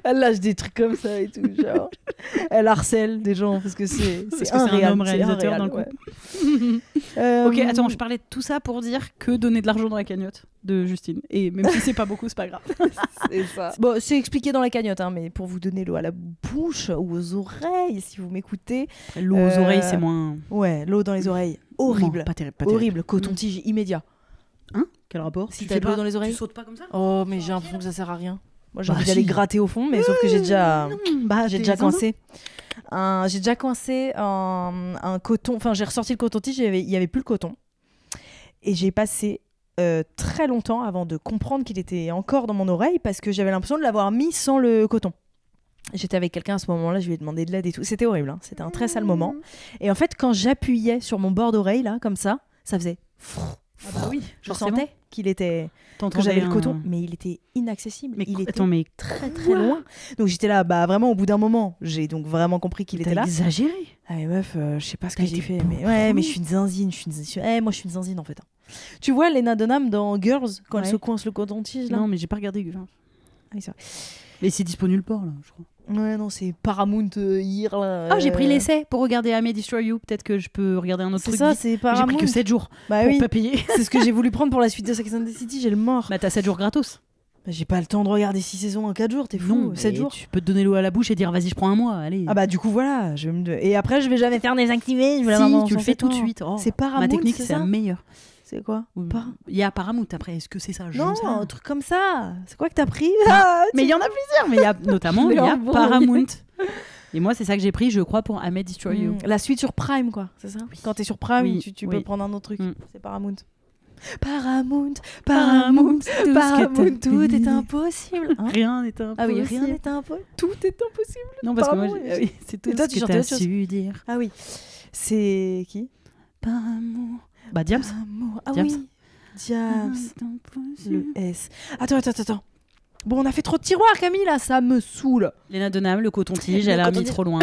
Elle lâche des trucs comme ça et tout, genre. Elle harcèle des gens parce que c'est un homme réalisateur dans le coup. Ok, attends, je parlais de tout ça pour dire que donner de l'argent dans la cagnotte de Justine. Et même si c'est pas beaucoup, c'est pas grave. C'est ça. Bon, c'est expliqué dans la cagnotte, hein, mais pour vous donner l'eau à la bouche ou aux oreilles, si vous m'écoutez. L'eau aux oreilles, c'est moins. Ouais, l'eau dans les oreilles. Horrible. Non, pas terrible. Pas terrible. Horrible. Coton-tige immédiat. Hein? Quel rapport? Si Tu t'as fais de l'eau pas- dans les oreilles. Tu sautes pas comme ça? Oh, mais j'ai l'impression que ça sert à rien. Moi, j'ai Bah, envie d'aller si. gratter au fond, mais sauf que j'ai déjà. Bah, J'ai déjà coincé. J'ai déjà coincé un coton. Enfin, j'ai ressorti le coton-tige, il y avait plus le coton. Et j'ai passé très longtemps avant de comprendre qu'il était encore dans mon oreille parce que j'avais l'impression de l'avoir mis sans le coton. J'étais avec quelqu'un à ce moment-là, je lui ai demandé de l'aide et tout. C'était horrible, hein. C'était un très sale moment. Et en fait, quand j'appuyais sur mon bord d'oreille, là, comme ça faisait. Ah bah oui, Je forcément. sentais qu'il était. Que T'entendais j'avais le un- coton, mais il était inaccessible. Mais il était attends, mais très très loin. Donc j'étais là, bah vraiment au bout d'un moment, j'ai donc vraiment compris qu'il était t'as là. exagéré. Ah mais meuf, je sais pas ce T'as que j'ai été fait, mais ouais, mais je suis une zinzine, moi je suis une zinzine en fait. Tu vois Lena Dunham dans Girls quand elle Ouais. se coince le coton-tige là. Non, mais j'ai pas regardé. Enfin, Ah oui, c'est vrai. mais c'est dispo nulle part là, je crois. Ouais non c'est Paramount hier là. Ah, j'ai pris l'essai pour regarder I May Destroy You. Peut-être que je peux regarder un autre C'est truc. ça, vite. c'est J'ai Paramount. pris que 7 jours Bah pour oui, pas payer. c'est ce que j'ai voulu prendre pour la suite de Sex and the City, j'ai le mort. Bah, t'as 7 jours gratos. Bah, j'ai pas le temps de regarder 6 saisons en 4 jours, t'es fou, Non, 7 mais jours. Tu peux te donner l'eau à la bouche et dire vas-y, je prends un mois. Allez. Ah bah du coup voilà, et après je vais jamais faire désactiver, je vais si, l'avoir tu le dans fais 107 tout de ans. suite. Oh, C'est Paramount, ma technique, c'est c'est la ça meilleure. C'est quoi Pas Il y a Paramount après. Est-ce que c'est ça? Je Non, ne sais rien. un truc comme ça. C'est quoi que t'as pris Mais il y en a plusieurs. Mais il y a notamment Je il y l'ai a embrouillé. Paramount. Et moi, c'est ça que j'ai pris, je crois, pour I May Destroy You. La suite sur Prime, quoi, c'est ça Quand t'es sur Prime, Oui, tu oui. peux prendre un autre truc. Mm. C'est Paramount. Paramount, Paramount, Paramount, tout est impossible. Hein Rien n'est impossible. Ah oui, rien n'est impossible. Tout est impossible. Non, parce que moi, Paramount, ah oui, c'est tout Et toi, ce tu que chantais t'as autre chose su dire. Ah oui. C'est qui Pas amour. Bah, Diams. Amour. Ah Diams. oui. Diams. C'est impossible. Le S. Attends. Bon, on a fait trop de tiroirs, Camille, là, ça me saoule. Léna Dunham, le coton-tige, Le elle a mis coton-tige. trop loin.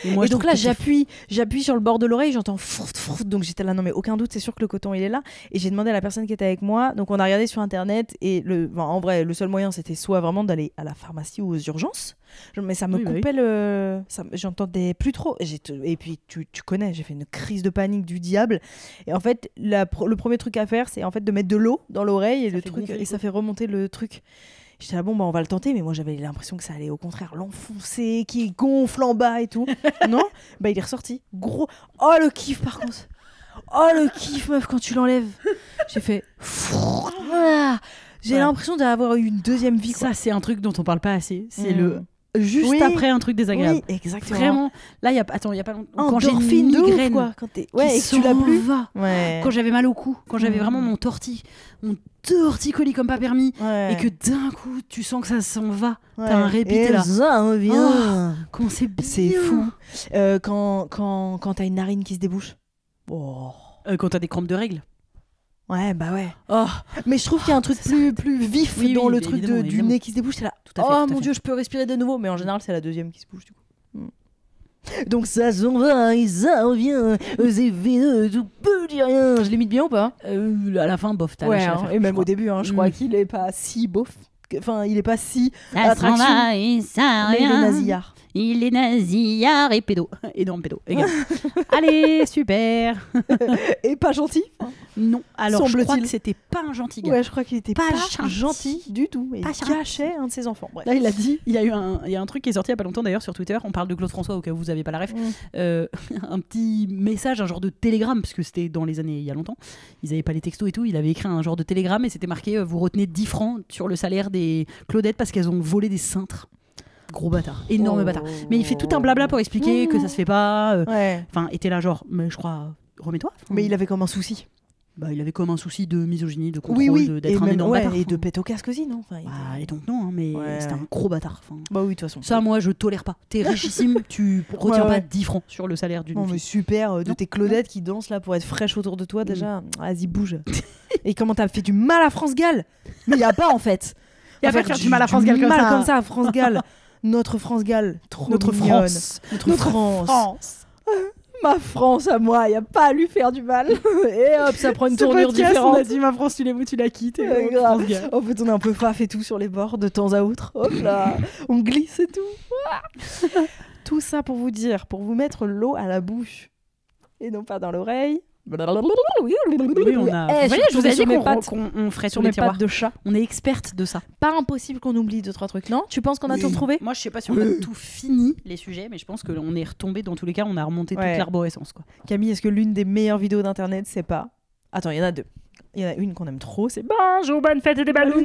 Et, moi, Et je donc trouve là, que c'est- j'appuie sur le bord de l'oreille, j'entends fourt, fourt, donc j'étais là, non mais aucun doute, c'est sûr que le coton il est là. Et j'ai demandé à la personne qui était avec moi, donc on a regardé sur internet, et en vrai, le seul moyen c'était soit vraiment d'aller à la pharmacie ou aux urgences, mais ça me Oui, bah oui. coupait le. J'entendais plus trop. Et puis tu connais, j'ai fait une crise de panique du diable. Et en fait, le premier truc à faire, c'est en fait de mettre de l'eau dans l'oreille et Ça le fait truc, gonfler, et ça quoi. fait remonter le truc. J'étais là, bon, bah, on va le tenter, mais moi j'avais l'impression que ça allait au contraire l'enfoncer, qui gonfle en bas et tout. Non, bah il est ressorti. Gros. Oh le kiff par contre. Oh le kiff, meuf, quand tu l'enlèves. J'ai fait. Ah, j'ai Ouais. l'impression d'avoir eu une deuxième vie. Quoi. Ça, c'est un truc dont on parle pas assez. C'est Mm. le juste Oui. après un truc désagréable. Oui, exactement. Vraiment. Là, il y a pas longtemps. Quand j'ai une Endorphine de ouf, migraine, quoi. Quand t'es... qui Ouais, et que tu l'as s'en plus. va. Ouais. Quand j'avais mal au cou, quand j'avais Mm. vraiment mon torticolis comme pas permis, Ouais. et que d'un coup, tu sens que ça s'en va. Ouais. T'as un répit, Et t'es là. ça revient. Comment c'est bien. C'est fou. Quand t'as une narine qui se débouche. Oh. Quand t'as des crampes de règles. Ouais, bah ouais. Oh, Mais je trouve qu'il y a un truc plus vif Oui, dans oui, le mais truc évidemment, du évidemment. nez qui se débouche. C'est là. Tout à fait, Oh tout à mon fait. dieu, je peux respirer de nouveau. Mais en général, c'est la deuxième qui se bouge du coup. Donc ça s'en va et ça revient. C'est veineux, tout peut dire rien. Je l'imite bien ou pas? à la fin, bof, t'as Ouais, lâché hein, l'affaire, et je même crois. au début, hein, je crois Mm. qu'il est pas si beauf. Enfin, il est pas si Ça s'en attraction. va et ça Mais il est revient. nasillard. Il est nasillard et pédo. Énorme pédo. Égal. Allez, super. Et pas gentil. Non, alors je crois Semble-t-il. que c'était pas un gentil gars. Ouais, je crois qu'il était pas, Pas gentil du tout. Et Pas il gentil. cachait un de ses enfants. Bref. Là, il a dit, il y a un truc qui est sorti il y a pas longtemps d'ailleurs sur Twitter. On parle de Claude François au cas où vous avez pas la ref. Un petit message, un genre de télégramme, parce que c'était dans les années il y a longtemps. Ils avaient pas les textos et tout. Il avait écrit un genre de télégramme et c'était marqué vous retenez 10 francs sur le salaire des Claudettes parce qu'elles ont volé des cintres. Gros bâtard, énorme Oh. bâtard. Mais il fait tout un blabla pour expliquer que ça se fait pas. Ouais. Enfin, était là genre, mais je crois, remets-toi. Enfin, Mais il avait comme un souci. bah, il avait comme un souci de misogynie, de contrôle, Oui. d'être Et un même, énorme ouais, bâtard. et de Enfin, pète au casque aussi, non enfin, il bah, était- et donc non, hein, mais Ouais, c'était ouais. un gros bâtard. Enfin, Bah oui, de toute façon. ça, moi, je tolère pas. T'es richissime, tu retiens Ouais, pas ouais. 10 francs sur le salaire d'une Non, mais fille. super, de Non. tes Claudettes qui dansent là pour être fraîches autour de toi déjà. Vas-y, bouge. Et comment t'as fait du mal à France Gall? Mais y a pas en fait. Y a On pas va de faire faire du mal à France Gall comme mal ça. comme ça à France Gall. Notre France Gall, trop Notre mignonne. France. Notre France. Ma France à moi, y a pas à lui faire du mal. Et hop, ça prend une tournure différente. On a dit ma France, tu l'aimes ou tu la quittes. et Ouais, oh, grave. France Gall. En fait, on est un peu faf et tout sur les bords de temps à autre. Hop là, on glisse et tout. Tout ça pour vous dire, pour vous mettre l'eau à la bouche et non pas dans l'oreille. Oui, on a. Eh, Vous voyez, je vous ai dit sur mes qu'on pattes. qu'on ferait Sur tous les mes tiroirs. pattes de chat. On est experte de ça. Pas impossible qu'on oublie 2-3 trucs, non? Tu penses qu'on a tout retrouvé? Moi, je sais pas si on a tout fini les sujets, mais je pense qu'on est retombé dans tous les cas. On a remonté toute Ouais. l'arborescence, quoi. Camille, est-ce que l'une des meilleures vidéos d'internet, c'est pas... Attends, il y en a deux. Il y en a une qu'on aime trop, c'est Bonjour, bonne fête des ballons. Et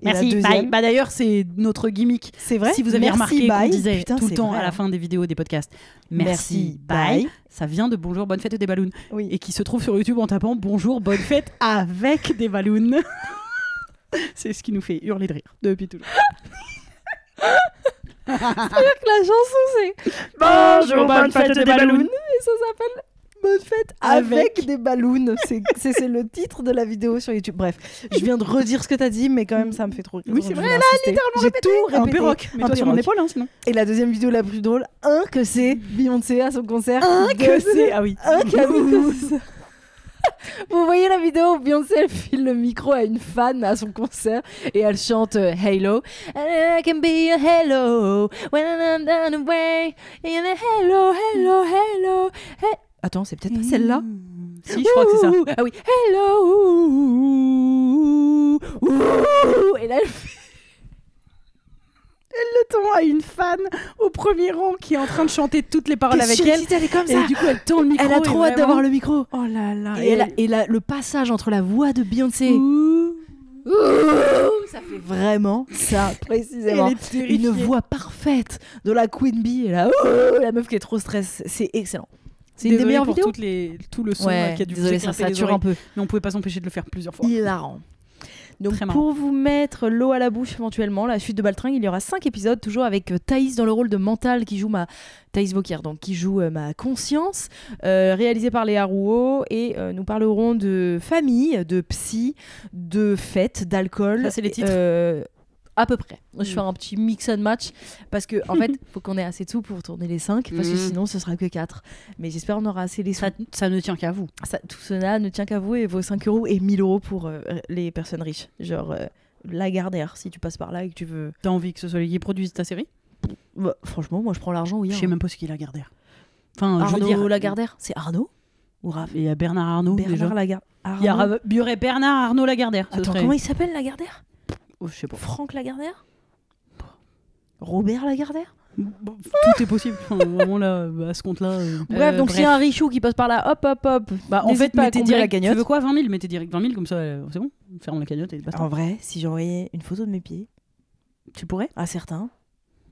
la Merci. deuxième, Bye. Bah d'ailleurs, c'est notre gimmick. c'est vrai. Si vous avez Merci, remarqué qu'on bye. disait Putain, tout le c'est temps vrai, à la hein. fin des vidéos des podcasts, merci, Merci, bye. bye. Ça vient de Bonjour, bonne fête des ballons. Oui. Et qui se trouve sur YouTube en tapant Bonjour, bonne fête avec des ballons. C'est ce qui nous fait hurler de rire depuis toujours. La chanson, c'est Bonjour, bonne fête des ballons. Et ça s'appelle Bonne fête avec des ballons. C'est le titre de la vidéo sur YouTube. Bref, je viens de redire ce que t'as dit, mais quand même, ça me fait trop rire. Oui, c'est Je vrai, vais là, insister. J'ai tout Un répété. perroc. Mets-toi sur mon épaule, hein, sinon. Et la deuxième vidéo la plus drôle, que c'est Beyoncé à son concert. Que c'est. Ah oui. Camille. Vous voyez la vidéo où Beyoncé elle file le micro à une fan à son concert et elle chante Halo. And I can be a halo when I'm down away. And a halo, halo, halo. Attends, c'est peut-être pas celle-là. Si, je crois que c'est ça. Ah oui, hello. Et là, elle fait... Elle le tend à une fan au premier rang qui est en train de chanter toutes les paroles T'es avec sûre elle. que si elle est comme ça. Et du coup, elle tend le micro. Elle a trop hâte d'avoir le micro. Oh là là. Et le passage entre la voix de Beyoncé. Ça fait vraiment ça, précisément. Elle est terrifiée. Une voix parfaite de la Queen Bee. Et là, la meuf qui est trop stress. C'est excellent. C'est une des meilleures pour vidéos. tout le son Ouais, qui a dû désolé, vous ça éclater les sature oreilles. un peu. Mais on pouvait pas s'empêcher de le faire plusieurs fois. Hilarant. Donc Très marrant. pour vous mettre l'eau à la bouche éventuellement, la suite de Baltringue, il y aura 5 épisodes, toujours avec Thaïs dans le rôle de Mental qui joue Thaïs Vauquier, donc qui joue ma conscience, réalisé par Léa Rouault, et nous parlerons de famille, de psy, de fête, d'alcool. Ça, c'est les titres. À peu près. Je vais faire un petit mix and match parce que en fait, faut qu'on ait assez de sous pour tourner les 5 parce que sinon ce sera que 4. Mais j'espère qu'on aura assez les sous. Ça ne tient qu'à vous. Tout cela ne tient qu'à vous et vos 5 € et 1000 € pour les personnes riches. Genre Lagardère, si tu passes par là et que tu veux. T'as envie que ce soit lui qui produise ta série? Bah, franchement, moi je prends l'argent, oui. Je hein. sais même pas ce qu'il a Lagardère. Enfin, je veux Arnaud dire. Lagardère, c'est Arnaud ou Raph? Il y a Bernard Arnault déjà. Bernard Lagardère. Il y aurait Bernard Arnault Lagardère. ce Attends, serait- comment il s'appelle Lagardère? Oh, je sais pas. Franck Lagardère? Robert Lagardère? Bon, tout est possible. Enfin, vraiment là, à ce compte-là. Bref, donc s'il y a un richou qui passe par là, hop, hop, hop. Bah, en n'hésite fait, pas à mettez combler la direct. cagnotte. Tu veux quoi, 20 000? Mettez direct 20 000, comme ça, c'est bon. On ferme la cagnotte et basta. En vrai, si j'envoyais une photo de mes pieds Tu pourrais? à certains.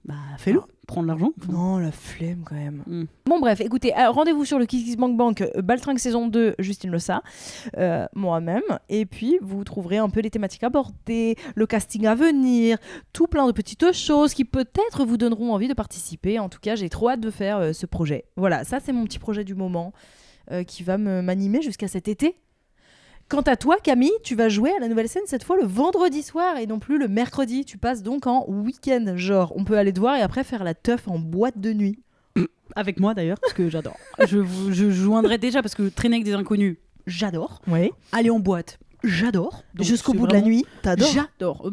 Bah, fais-le. Prends de l'argent. Non, la flemme quand même. Mm. Bon bref, écoutez, rendez-vous sur le KissKissBankBank Baltringue saison 2, Justine Lessa, moi-même, et puis vous trouverez un peu les thématiques abordées, le casting à venir, tout plein de petites choses qui peut-être vous donneront envie de participer. En tout cas, j'ai trop hâte de faire ce projet. Voilà, ça c'est mon petit projet du moment qui va m'animer jusqu'à cet été. Quant à toi, Camille, tu vas jouer à la nouvelle scène cette fois le vendredi soir et non plus le mercredi. Tu passes donc en week-end, genre on peut aller te voir et après faire la teuf en boîte de nuit. Avec moi d'ailleurs, parce que j'adore. Je joindrai déjà parce que traîner avec des inconnus, j'adore. Oui. Aller en boîte, j'adore. Donc, Jusqu'au c'est bout de la vraiment- nuit, t'adores. J'adore.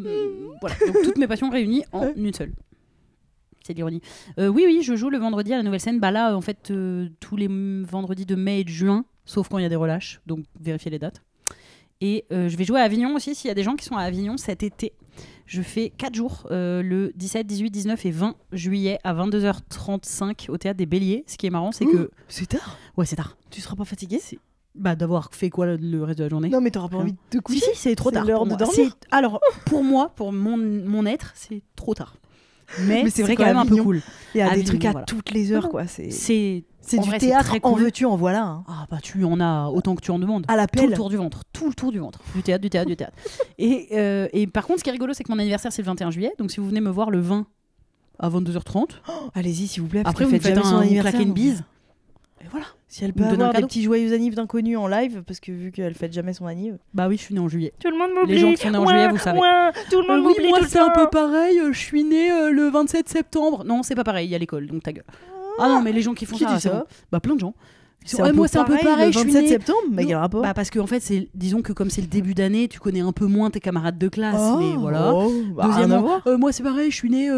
Voilà. Donc toutes mes passions réunies en une seule. C'est l'ironie. Oui, je joue le vendredi à la nouvelle scène. Bah là, en fait, tous les vendredis de mai et de juin, sauf quand il y a des relâches. Donc vérifiez les dates. Et je vais jouer à Avignon aussi, s'il y a des gens qui sont à Avignon cet été. Je fais 4 jours, le 17, 18, 19 et 20 juillet à 22h35 au Théâtre des Béliers. Ce qui est marrant, c'est que... C'est tard. Ouais, c'est tard. Tu seras pas fatigué? Bah, d'avoir fait quoi le reste de la journée? Non, mais t'auras pas envie de te coucher. Si, c'est trop C'est tard. l'heure pour de moi. dormir. Alors, pour moi, pour mon être, c'est trop tard. Mais c'est vrai quand qu'à même un peu Avignon, cool. Il y a des Avignon, trucs à voilà. toutes les heures, Non, quoi. C'est En du vrai, c'est théâtre, très en cool. veux-tu, en voilà. hein. Ah bah tu en as autant que tu en demandes. À la Tout le pelle. tour du ventre, tout le tour du ventre. Du théâtre, du théâtre, du théâtre. Et par contre, ce qui est rigolo, c'est que mon anniversaire, c'est le 21 juillet. Donc si vous venez me voir le 20 à 22h30, Allez-y, s'il vous plaît. parce après qu'elle vous me fête faites jamais son vous anniversaire. claquez une donc. bise. Et voilà. Si elle Vous peut me donnez un avoir des cadeau. petits joyeux anniv d'inconnus en live, parce que vu qu'elle fête jamais son anniv. Bah oui, je suis née en juillet. Tout le monde m'oublie. Les gens qui sont nés en juillet, vous savez. Tout le monde Oui, m'oublie moi tout le c'est un temps. peu pareil, je suis née le 27 septembre. Non, c'est pas pareil, il y a l'école, donc ta gueule. Ah non, mais les gens qui font Qui ça, dit c'est ça bon. Bah plein de gens. Moi c'est un peu pareil, le je suis 27 née... septembre, mais quel Non, rapport? bah parce que en fait, disons que comme c'est le début d'année, tu connais un peu moins tes camarades de classe, mais voilà. Bah, rien à Deuxièmement, voir. moi c'est pareil, je suis née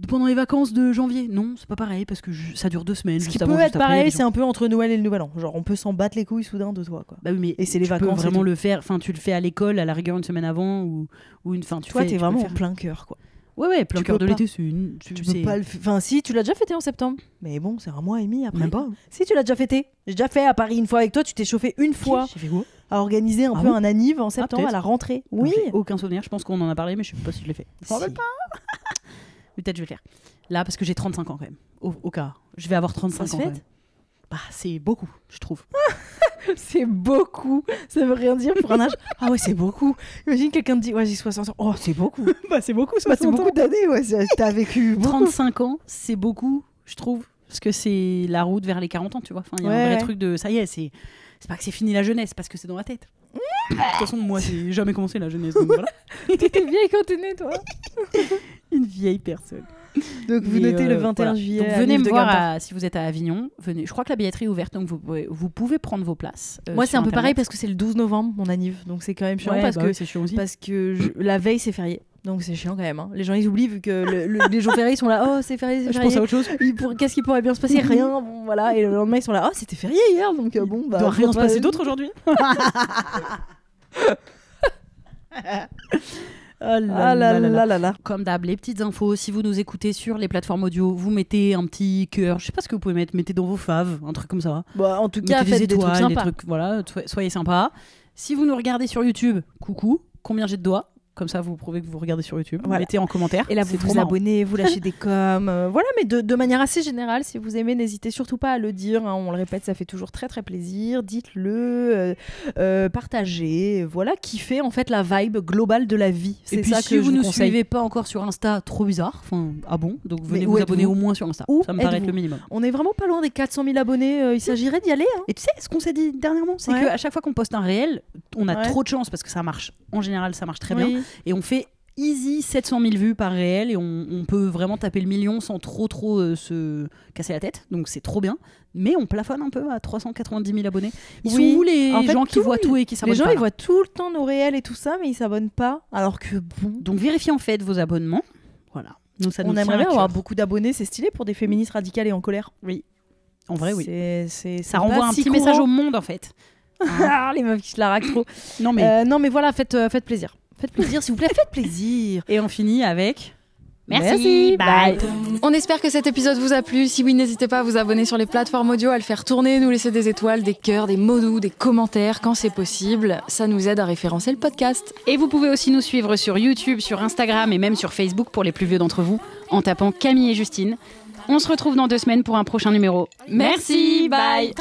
pendant les vacances de janvier. Non, c'est pas pareil parce que ça dure 2 semaines. Ce qui juste peut avant, être juste après, pareil, les c'est gens- un peu entre Noël et le Nouvel An. Genre, on peut s'en battre les couilles soudain de toi, quoi. Bah oui, mais Et c'est les tu peux vacances et vraiment tout. le faire. Enfin, tu le fais à l'école, à la rigueur une semaine avant ou une. Enfin, Toi, t'es tu peux vraiment le en faire. plein cœur, quoi. Ouais, plein tu cœur peux de pas. l'été, c'est une. Tu peux pas le Enfin, si, tu l'as déjà fêté en septembre. Mais bon, c'est un mois et demi après. Même pas. Si, tu l'as déjà fêté. J'ai déjà fait à Paris une fois avec toi. Tu t'es chauffé une fois J'ai fait quoi à organiser un Ah peu bon un anniv en septembre peut-être. à la rentrée. Oui. Oui. Aucun souvenir. Je pense qu'on en a parlé, mais je sais pas si je l'ai fait. Je m'en rappelle pas. Mais peut-être je vais le faire. Là, parce que j'ai 35 ans quand même. Au cas. Je vais avoir 35 Ça se ans. Quand fête même. Bah, c'est beaucoup, je trouve. C'est beaucoup. Ça veut rien dire pour un âge. Ah ouais, c'est beaucoup. Imagine quelqu'un te dit, ouais, j'ai 60 ans. Oh, c'est beaucoup. Bah, c'est beaucoup, Bah, c'est beaucoup d'années. Ouais. T'as vécu beaucoup. 35 ans, c'est beaucoup, je trouve. Parce que c'est la route vers les 40 ans, tu vois. Enfin, il y a un vrai Ouais. truc de. Ça y est, c'est pas que c'est fini la jeunesse, parce que c'est dans la tête. De toute façon, moi, j'ai jamais commencé la jeunesse. Donc voilà. T'étais vieille quand t'es née, toi. Une vieille personne. Donc, vous Mais, notez le 21 voilà. juillet. Donc à venez Nice me de voir Guimard. si vous êtes à Avignon. Venez. Je crois que la billetterie est ouverte, donc vous pouvez prendre vos places. Moi, c'est sur un peu Internet. pareil parce que c'est le 12 novembre, mon anniv. Donc, c'est quand même chiant Ouais, parce bah que oui, c'est chiant aussi. la veille, c'est férié. Donc, c'est chiant quand même. Hein. Les gens, ils oublient vu que les jours fériés, ils sont là. Oh, c'est férié, c'est Je férié. pense à autre chose. Qu'est-ce qui pourrait bien se passer? Rien. Bon, voilà. Et le lendemain, ils sont là. Oh, c'était férié hier. Donc, bon, bah. Il doit rien faut se pas- passer d'autre aujourd'hui. Ah là là là là. Comme d'hab, les petites infos, si vous nous écoutez sur les plateformes audio, vous mettez un petit cœur, je sais pas ce que vous pouvez mettre, mettez dans vos faves, un truc comme ça. Bah, en tout cas, Mettez faites des trucs sympas. voilà, soyez sympas. Si vous nous regardez sur YouTube, coucou, combien j'ai de doigts? Comme ça, vous prouvez que vous regardez sur YouTube. Voilà. Mettez en commentaire. Et là, c'est vous trop vous marrant. abonnez, vous lâchez des coms. Voilà, mais de manière assez générale, si vous aimez, n'hésitez surtout pas à le dire. Hein, on le répète, ça fait toujours très très plaisir. Dites-le, partagez. Voilà, kiffez en fait la vibe globale de la vie. C'est Et puis ça si que vous je ne vous nous conseille. suivez pas encore sur Insta, trop bizarre. Enfin, ah bon? Donc venez Mais vous où abonner êtes-vous? au moins sur Insta. Où Ça me paraît êtes-vous être le minimum. On est vraiment pas loin des 400 000 abonnés. Il s'agirait d'y aller. Hein. Et tu sais, ce qu'on s'est dit dernièrement, c'est Ouais. qu'à chaque fois qu'on poste un réel, on a Ouais. trop de chance parce que ça marche. En général, ça marche très bien. Oui. Et on fait easy 700 000 vues par réel et on peut vraiment taper le million sans trop se casser la tête. Donc c'est trop bien. Mais on plafonne un peu à 390 000 abonnés. Ils Oui. sont où les En fait, gens qui tous voient tout et qui Les s'abonnent gens, pas, ils là voient tout le temps nos réels et tout ça, mais ils s'abonnent pas. Alors que bon. Donc vérifiez en fait vos abonnements. Voilà. Nous, ça nous On tient aimerait à bien avoir cœur. beaucoup d'abonnés, c'est stylé pour des féministes radicales et en colère. Oui. En vrai, oui. C'est Ça renvoie un petit message au monde en fait. Ah, les meufs qui se la raquent trop. Non mais. Non, mais voilà, faites plaisir. Faites plaisir, s'il vous plaît, faites plaisir. Et on finit avec. Merci, bye. On espère que cet épisode vous a plu. Si oui, n'hésitez pas à vous abonner sur les plateformes audio, à le faire tourner, nous laisser des étoiles, des cœurs, des mots doux, des commentaires quand c'est possible. Ça nous aide à référencer le podcast. Et vous pouvez aussi nous suivre sur YouTube, sur Instagram et même sur Facebook pour les plus vieux d'entre vous en tapant Camille et Justine. On se retrouve dans 2 semaines pour un prochain numéro. Merci, bye.